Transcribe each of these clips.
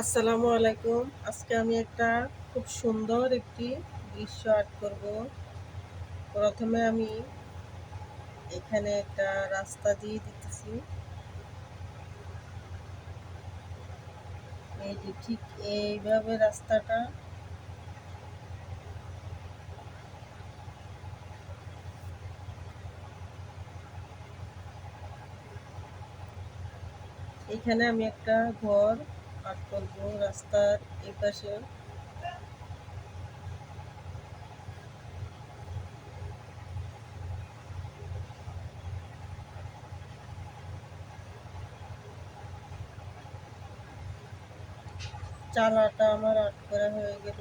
আসসালামু আলাইকুম। আজকে আমি একটা খুব সুন্দর একটি দৃশ্য আর্ট করব। প্রথমে আমি এখানে একটা রাস্তা দিয়ে দিতেছি। এই যে ঠিক এইভাবে রাস্তাটা এখানে আমি একটা ঘর আর্ট করব রাস্তার এপাশে। চালাটা আমার আর্ট করা হয়ে গেল।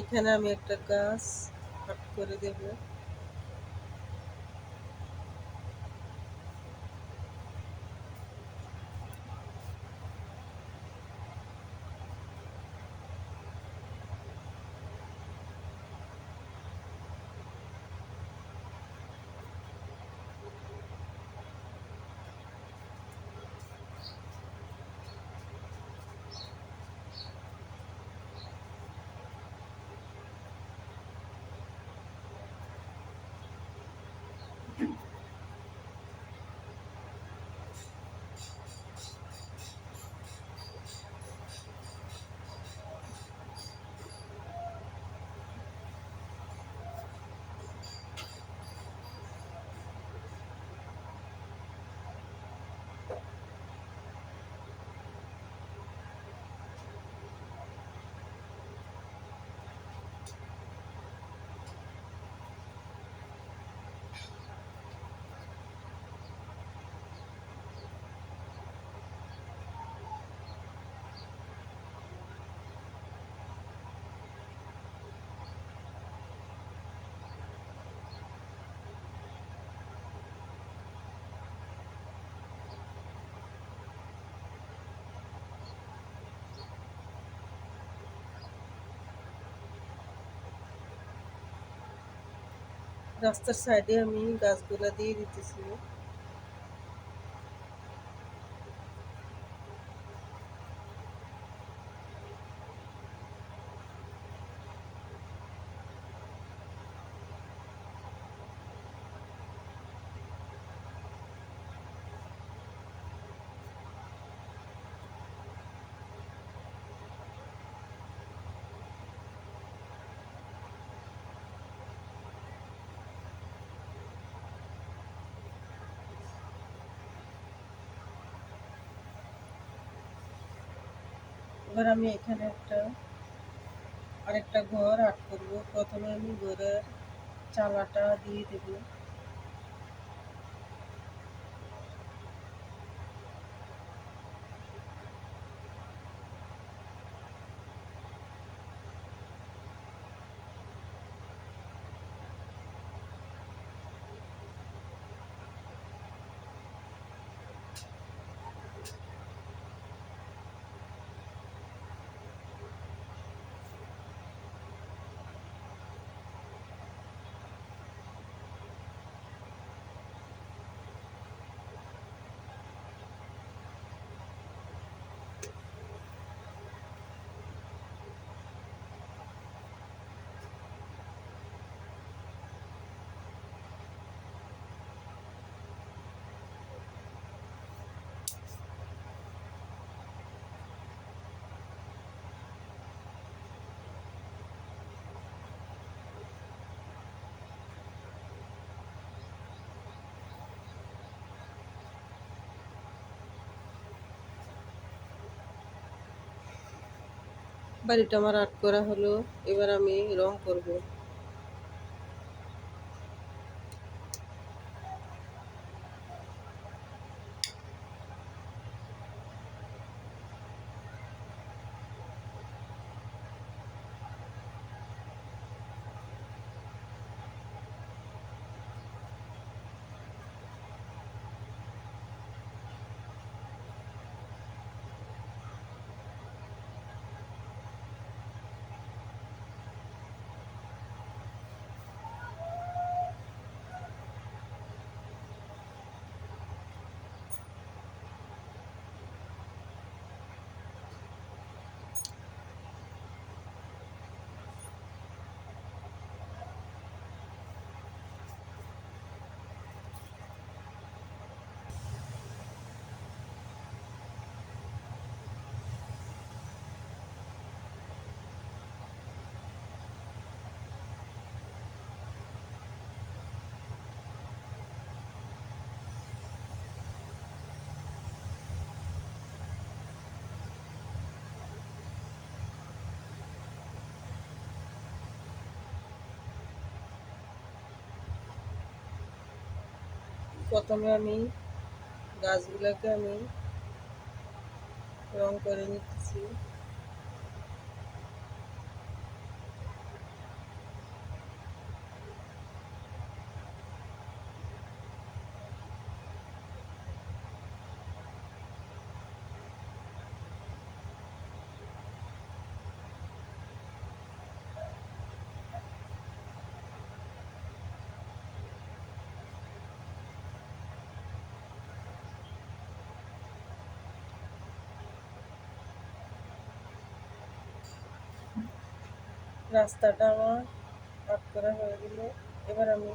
এখানে আমি একটা গাছ আর্ট করে দেব। রাস্তার সাইডে আমি গাছগুলা দিয়ে দিতেছি। এবার আমি এখানে আরেকটা ঘর আর্ট করব। প্রথমে আমি ঘরের চালাটা দিয়ে দেব। বাড়িটা আমার আর্ট করা হলো। এবার আমি রং করব। প্রথমে আমি গাছগুলোকে আমি রং করে নিতেছি। রাস্তাটা আমার আর্ট করা হয়ে গেল। এবার আমি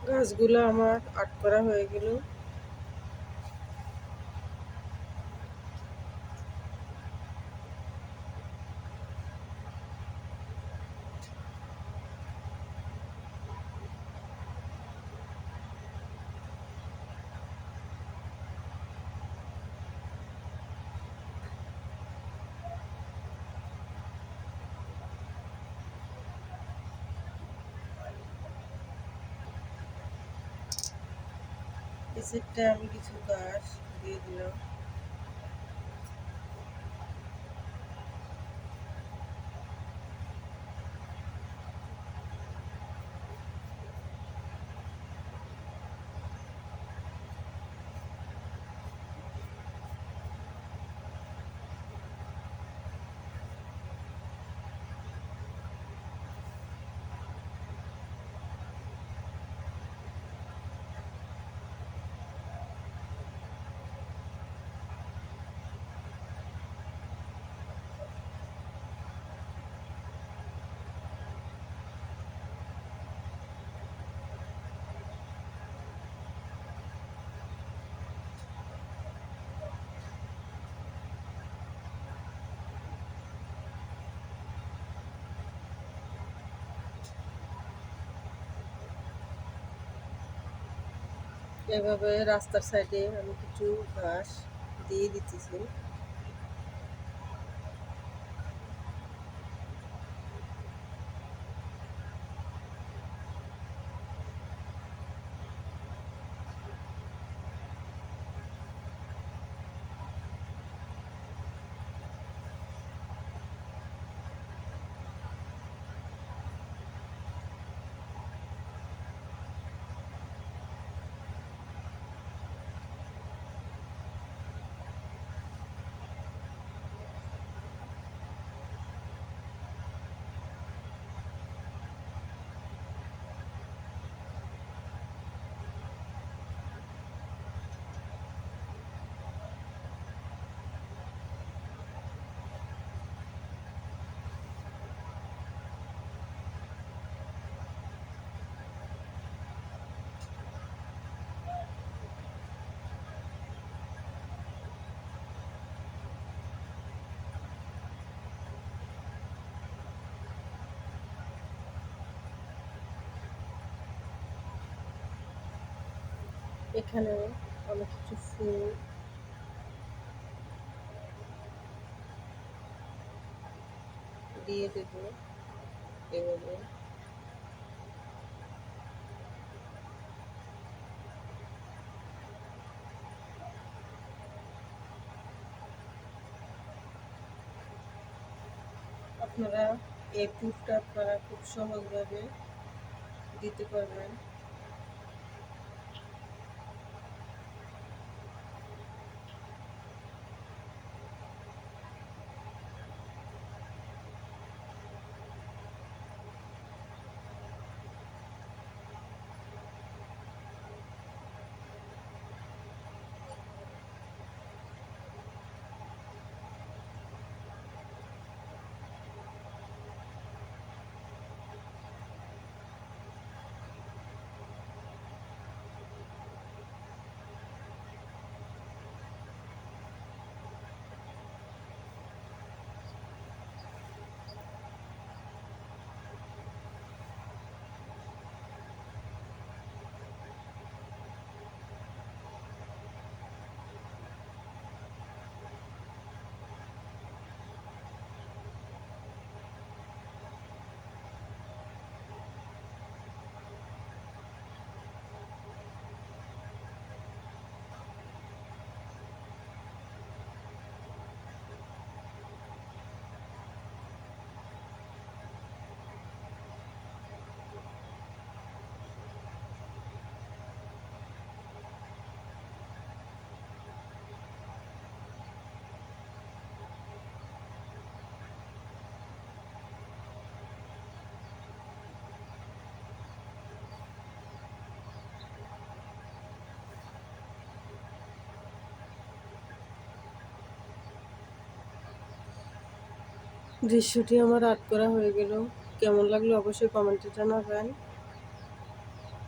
গাছগুলো আমার আর্ট করা হয়ে গেল। এই সেটটা আমি কিছু গাছ দিয়ে দিলাম। এভাবে রাস্তার সাইডে আমি কিছু ঘাস দিয়ে দিতেছি। এখানেও অনেক কিছু ফুল দিয়ে দেব এভাবে। আপনারা এই পুরটা আপনারা খুব সহজভাবে দিতে পারবেন। দৃশ্যটি আমার আর্ট করা হয়ে গেল। কেমন লাগলো অবশ্যই কমেন্টে জানাবেন।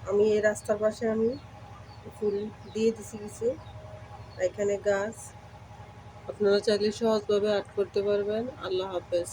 আমি এই রাস্তার পাশে আমি ফুল দিয়ে দিছি কিছু, এখানে গাছ। আপনারা চাইলে সহজভাবে আর্ট করতে পারবেন। আল্লাহ হাফেজ।